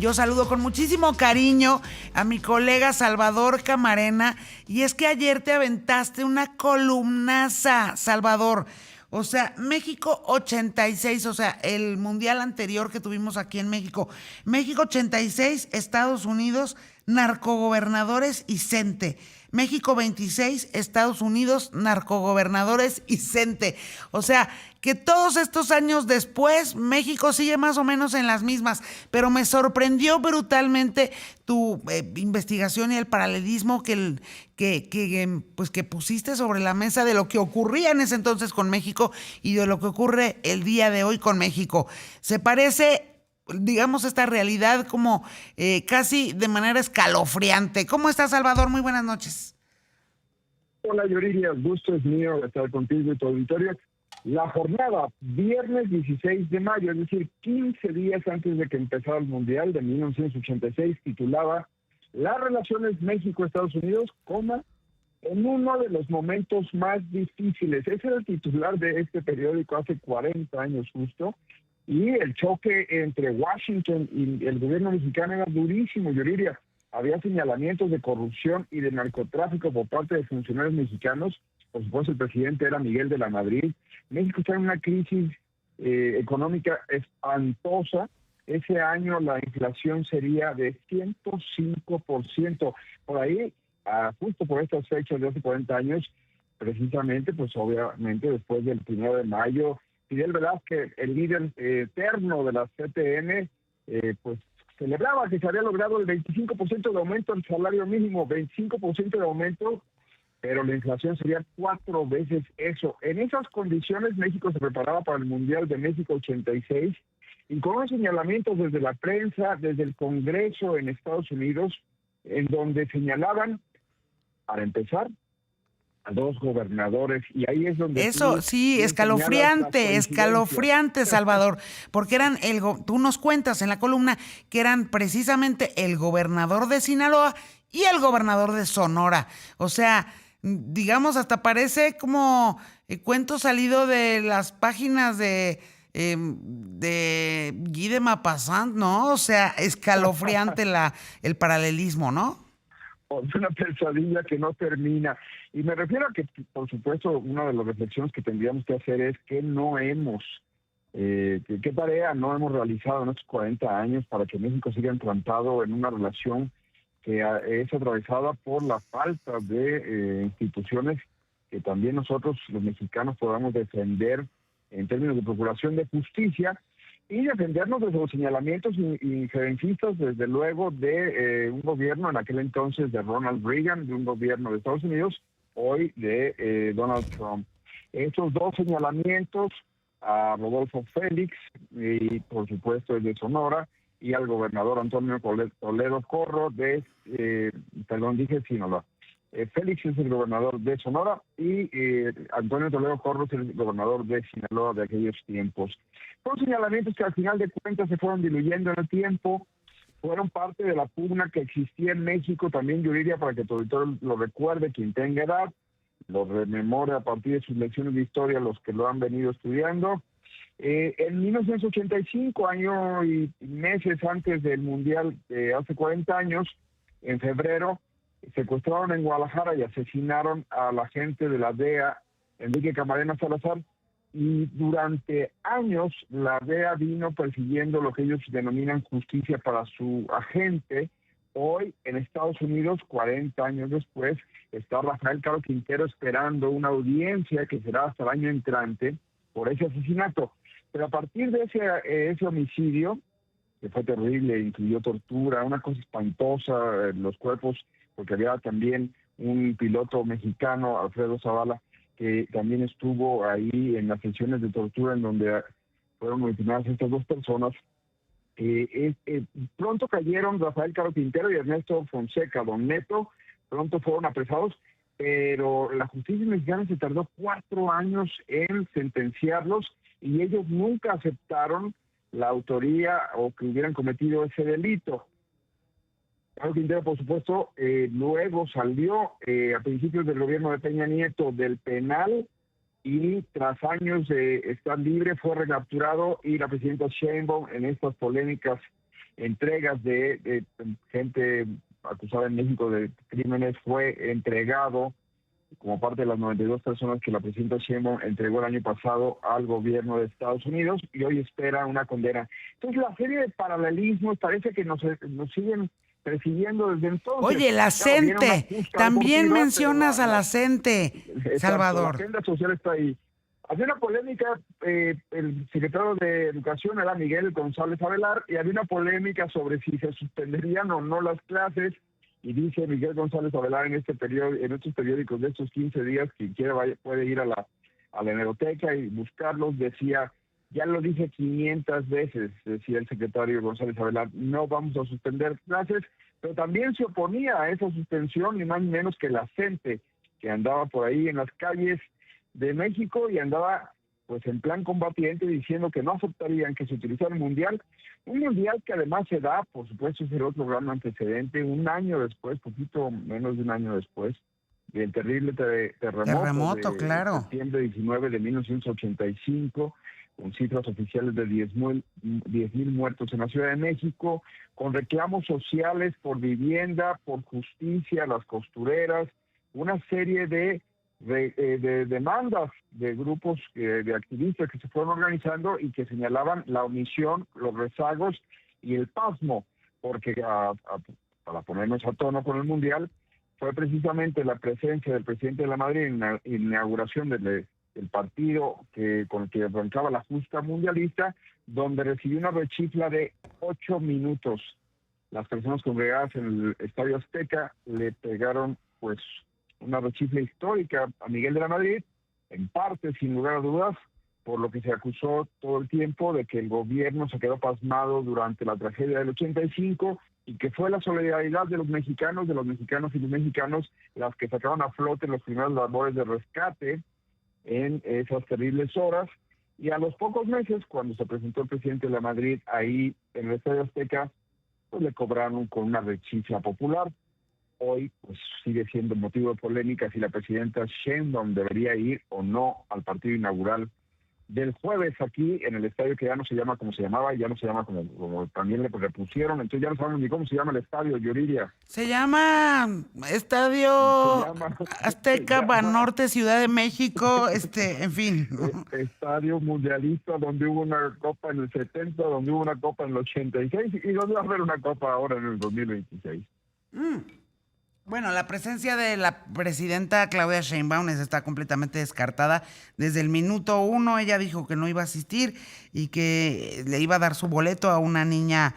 Yo saludo con muchísimo cariño a mi colega Salvador Camarena, y es que ayer te aventaste una columnaza, Salvador. O sea, México 86, o sea, el mundial anterior que tuvimos aquí en México. México 86, Estados Unidos, narcogobernadores y CENTE. México 26, Estados Unidos, narcogobernadores y CENTE. O sea, que todos estos años después, México sigue más o menos en las mismas, pero me sorprendió brutalmente tu investigación y el paralelismo pues que pusiste sobre la mesa de lo que ocurría en ese entonces con México y de lo que ocurre el día de hoy con México. Se parece, digamos, esta realidad como casi de manera escalofriante. ¿Cómo estás, Salvador? Muy buenas noches. Hola, Yuridia, el gusto es mío estar contigo y tu auditorio. La jornada, viernes 16 de mayo, es decir, 15 días antes de que empezara el Mundial de 1986, titulaba Las relaciones México-Estados Unidos, en uno de los momentos más difíciles. Ese era el titular de este periódico hace 40 años justo, y el choque entre Washington y el gobierno mexicano era durísimo, Yuridia. Había señalamientos de corrupción y de narcotráfico por parte de funcionarios mexicanos. Por supuesto, el presidente era Miguel de la Madrid. México está en una crisis económica espantosa. Ese año la inflación sería de 105%. Por ahí, justo por estas fechas de hace 40 años, precisamente, pues obviamente después del 1 de mayo, Fidel Velázquez, el líder eterno de la CTN, pues celebraba que se había logrado el 25% de aumento del salario mínimo, 25% de aumento, pero la inflación sería 4 veces eso. En esas condiciones México se preparaba para el Mundial de México 86 y con unos señalamientos desde la prensa, desde el Congreso en Estados Unidos, en donde señalaban, para empezar, a 2 gobernadores, y ahí es donde eso sí, escalofriante, Salvador, porque tú nos cuentas en la columna que eran precisamente el gobernador de Sinaloa y el gobernador de Sonora. O sea, digamos, hasta parece como cuento salido de las páginas de Guy de Maupassant, ¿no? O sea, escalofriante el paralelismo, ¿no? Es una pesadilla que no termina. Y me refiero a que, por supuesto, una de las reflexiones que tendríamos que hacer es que no hemos, qué tarea no hemos realizado en estos 40 años para que México siga entrampado en una relación que es atravesada por la falta de instituciones que también nosotros, los mexicanos, podamos defender en términos de procuración de justicia, y defendernos de los señalamientos injerencistas, desde luego, de un gobierno en aquel entonces de Ronald Reagan, de un gobierno de Estados Unidos, hoy de Donald Trump. Estos 2 señalamientos a Rodolfo Félix, y por supuesto el de Sonora, y al gobernador Antonio Toledo Corro de, Sinaloa. Félix es el gobernador de Sonora y Antonio Toledo Corro es el gobernador de Sinaloa de aquellos tiempos. Son señalamientos que al final de cuentas se fueron diluyendo en el tiempo, fueron parte de la pugna que existía en México, también, Yuridia, para que tu auditor lo recuerde, quien tenga edad, lo rememore a partir de sus lecciones de historia, los que lo han venido estudiando. En 1985, año y meses antes del Mundial de hace 40 años, en febrero, secuestraron en Guadalajara y asesinaron a la agente de la DEA, Enrique Camarena Salazar, y durante años la DEA vino persiguiendo lo que ellos denominan justicia para su agente. Hoy en Estados Unidos, 40 años después, está Rafael Caro Quintero esperando una audiencia que será hasta el año entrante por ese asesinato. Pero a partir de ese homicidio, que fue terrible, incluyó tortura, una cosa espantosa, los cuerpos, porque había también un piloto mexicano, Alfredo Zavala, que también estuvo ahí en las sesiones de tortura en donde fueron ultimadas estas 2 personas. Pronto cayeron Rafael Caro Quintero y Ernesto Fonseca, Don Neto, pronto fueron apresados, pero la justicia mexicana se tardó 4 años en sentenciarlos y ellos nunca aceptaron la autoría o que hubieran cometido ese delito. Caro Quintero, por supuesto, luego salió a principios del gobierno de Peña Nieto del penal y tras años de estar libre fue recapturado, y la presidenta Sheinbaum, en estas polémicas entregas de gente acusada en México de crímenes fue entregado como parte de las 92 personas que la presidenta Sheinbaum entregó el año pasado al gobierno de Estados Unidos y hoy espera una condena. Entonces la serie de paralelismos parece que nos siguen persiguiendo desde entonces. Oye, la CENTE, también mencionas a la CENTE, Salvador. La agenda social está ahí. Había una polémica, el secretario de Educación era Miguel González Avelar, y había una polémica sobre si se suspenderían o no las clases, y dice Miguel González Avelar en estos periódicos de estos 15 días, quien quiera puede ir a la hemeroteca y buscarlos, decía, ya lo dije 500 veces, decía el secretario González Avelar, no vamos a suspender clases, pero también se oponía a esa suspensión, ni más ni menos que la CENTE, que andaba por ahí en las calles de México y andaba pues en plan combatiente diciendo que no aceptarían que se utilizara un mundial que además se da, por supuesto, es el otro gran antecedente, un año después, poquito menos de un año después, del terrible terremoto de claro. septiembre 19 de 1985, con cifras oficiales de 10,000 muertos en la Ciudad de México, con reclamos sociales por vivienda, por justicia, las costureras, una serie de demandas de grupos de activistas que se fueron organizando y que señalaban la omisión, los rezagos y el pasmo, porque para ponernos a tono con el Mundial, fue precisamente la presencia del presidente de la Madrid en la inauguración del partido con el que arrancaba la justa mundialista, donde recibió una rechifla de 8 minutos. Las personas congregadas en el Estadio Azteca le pegaron pues una rechifla histórica a Miguel de la Madrid, en parte, sin lugar a dudas, por lo que se acusó todo el tiempo de que el gobierno se quedó pasmado durante la tragedia del 85 y que fue la solidaridad de los mexicanos y los mexicanos las que sacaron a flote las primeras labores de rescate en esas terribles horas. Y a los pocos meses, cuando se presentó el presidente de la Madrid ahí en el Estadio Azteca, pues le cobraron con una rechifla popular. Hoy pues sigue siendo motivo de polémica si la presidenta Sheinbaum debería ir o no al partido inaugural del jueves aquí en el estadio, que ya no se llama como se llamaba, ya no se llama como también le repusieron, entonces ya no sabemos ni cómo se llama el estadio, Yuridia. Se llama Estadio Azteca Banorte, Ciudad de México, en fin. Estadio mundialista, donde hubo una copa en el 70, donde hubo una copa en el 86 y donde va a haber una copa ahora en el 2026. Bueno, la presencia de la presidenta Claudia Sheinbaum está completamente descartada. Desde el minuto 1 ella dijo que no iba a asistir y que le iba a dar su boleto a una niña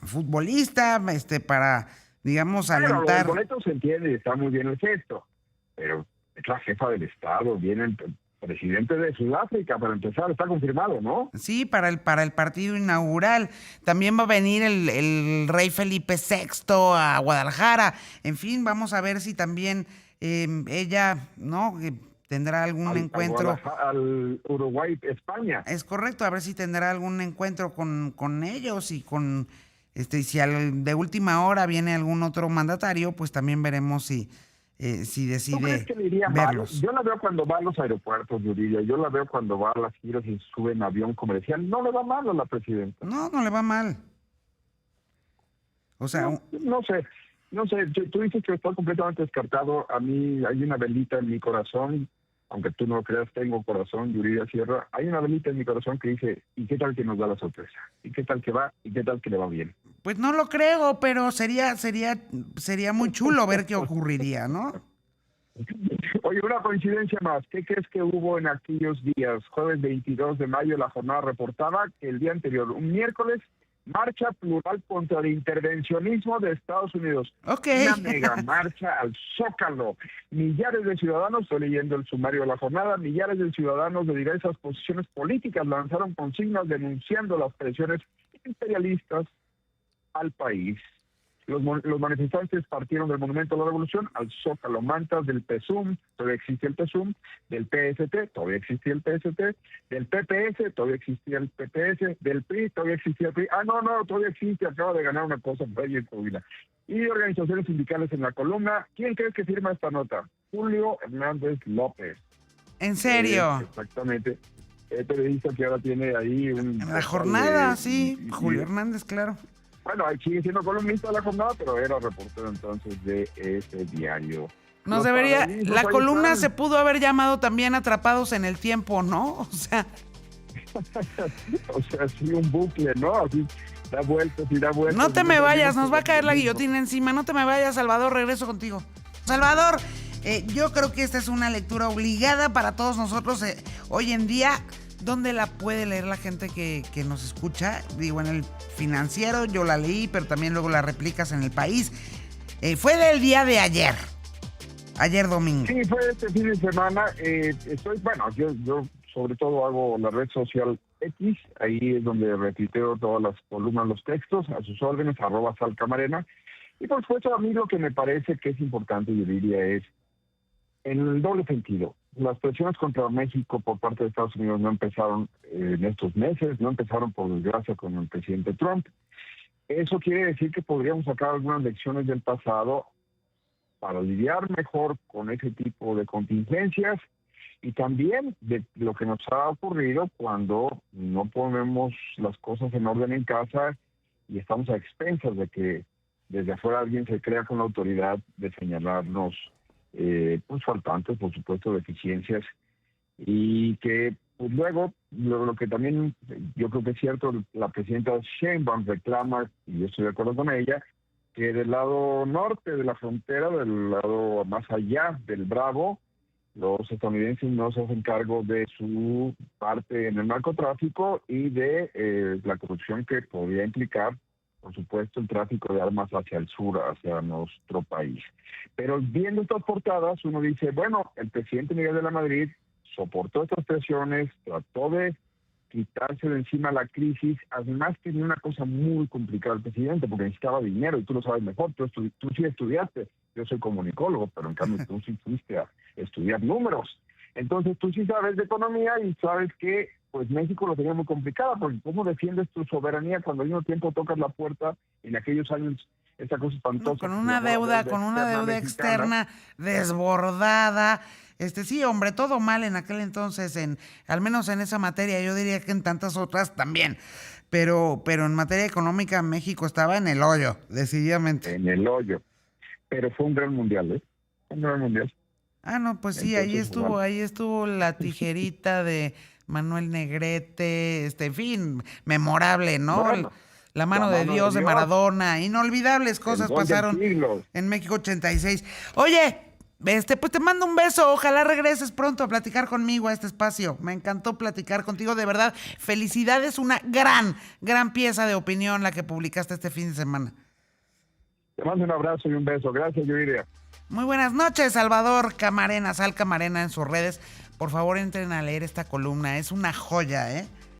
futbolista, para, digamos, alentar. Bueno, el boleto se entiende, está muy bien el gesto, pero es la jefa del Estado, viene el presidente de Sudáfrica, para empezar, está confirmado, ¿no? Sí, para el partido inaugural. También va a venir el rey Felipe VI a Guadalajara. En fin, vamos a ver si también ella, ¿no?, tendrá algún encuentro. Al Uruguay, España. Es correcto, a ver si tendrá algún encuentro con ellos y con, si de última hora viene algún otro mandatario, pues también veremos si decide ¿Tú crees que le iría verlos? Mal? Yo la veo cuando va a los aeropuertos, Yuridia. Yo la veo cuando va a las giras y sube en avión comercial. No le va mal a la presidenta. No le va mal. O sea... No sé. Tú dices que está completamente descartado. A mí hay una velita en mi corazón. Aunque tú no lo creas, tengo corazón, Yuridia Sierra. Hay una velita en mi corazón que dice, ¿y qué tal que nos da la sorpresa? ¿Y qué tal que va? ¿Y qué tal que le va bien? Pues no lo creo, pero sería muy chulo ver qué ocurriría, ¿no? Oye, una coincidencia más. ¿Qué crees que hubo en aquellos días? Jueves 22 de mayo, la jornada reportaba que el día anterior, un miércoles, marcha plural contra el intervencionismo de Estados Unidos. Okay. Una mega marcha al Zócalo. Millares de ciudadanos, estoy leyendo el sumario de la jornada, millares de ciudadanos de diversas posiciones políticas lanzaron consignas denunciando las presiones imperialistas al país. Los manifestantes partieron del Monumento a la Revolución al Zócalo, mantas del PSUM, todavía existe el PSUM, del PST, todavía existía el PST, del PPS, todavía existía el PPS, del PRI, todavía existía el PRI, todavía existe, acaba de ganar una cosa por ahí en Coahuila. Y organizaciones sindicales en la columna. ¿Quién crees que firma esta nota? Julio Hernández López. ¿En serio? Exactamente. periodista que ahora tiene ahí un... En la jornada, sí, Julio Hernández, claro. Bueno, ahí sigue siendo columnista de la jornada, pero era reportero entonces de ese diario. Nos debería, la columna se pudo haber llamado también Atrapados en el Tiempo, ¿no? O sea, sí, un bucle, ¿no? Así da vueltas y da vueltas. No te me vayas, nos va a caer la guillotina encima. No te me vayas, Salvador, regreso contigo. Salvador, yo creo que esta es una lectura obligada para todos nosotros hoy en día. ¿Dónde la puede leer la gente que nos escucha? Digo, en el Financiero yo la leí, pero también luego la replicas en El País. Fue del día de ayer domingo. Sí, fue este fin de semana. Yo sobre todo hago la red social X, ahí es donde retuiteo todas las columnas, los textos, a sus órdenes, @salcamarena. Y por supuesto, a mí lo que me parece que es importante, yo diría, es en el doble sentido. Las presiones contra México por parte de Estados Unidos no empezaron en estos meses, no empezaron por desgracia con el presidente Trump. Eso quiere decir que podríamos sacar algunas lecciones del pasado para lidiar mejor con ese tipo de contingencias y también de lo que nos ha ocurrido cuando no ponemos las cosas en orden en casa y estamos a expensas de que desde afuera alguien se crea con la autoridad de señalarnos faltantes, por supuesto, deficiencias, y que pues luego lo que también yo creo que es cierto, la presidenta Sheinbaum reclama, y yo estoy de acuerdo con ella, que del lado norte de la frontera, del lado más allá del Bravo, los estadounidenses no se hacen cargo de su parte en el narcotráfico y de la corrupción que podría implicar, por supuesto, el tráfico de armas hacia el sur, hacia nuestro país. Pero viendo estas portadas, uno dice, bueno, el presidente Miguel de la Madrid soportó estas presiones, trató de quitarse de encima la crisis, además tenía una cosa muy complicada el presidente, porque necesitaba dinero, y tú lo sabes mejor, tú sí estudiaste, yo soy comunicólogo, pero en cambio tú sí fuiste a estudiar números. Entonces tú sí sabes de economía y sabes que pues México lo tenía muy complicado, porque ¿cómo defiendes tu soberanía cuando al mismo tiempo tocas la puerta en aquellos años, esa cosa espantosa? Con una deuda externa desbordada. Sí, hombre, todo mal en aquel entonces, al menos en esa materia, yo diría que en tantas otras también. Pero en materia económica México estaba en el hoyo, decididamente. En el hoyo. Pero fue un gran mundial, ¿eh? Un gran mundial. Ah, no, pues sí, entonces, ahí estuvo la tijerita de Manuel Negrete, en fin, memorable, ¿no? Bueno, la mano de Dios de Maradona, inolvidables cosas pasaron en México 86. Oye, pues te mando un beso, ojalá regreses pronto a platicar conmigo a este espacio. Me encantó platicar contigo, de verdad. Felicidades, una gran pieza de opinión la que publicaste este fin de semana. Te mando un abrazo y un beso. Gracias, Yuridia. Muy buenas noches, Salvador Camarena, Sal Camarena en sus redes. Por favor, entren a leer esta columna, es una joya, ¿eh?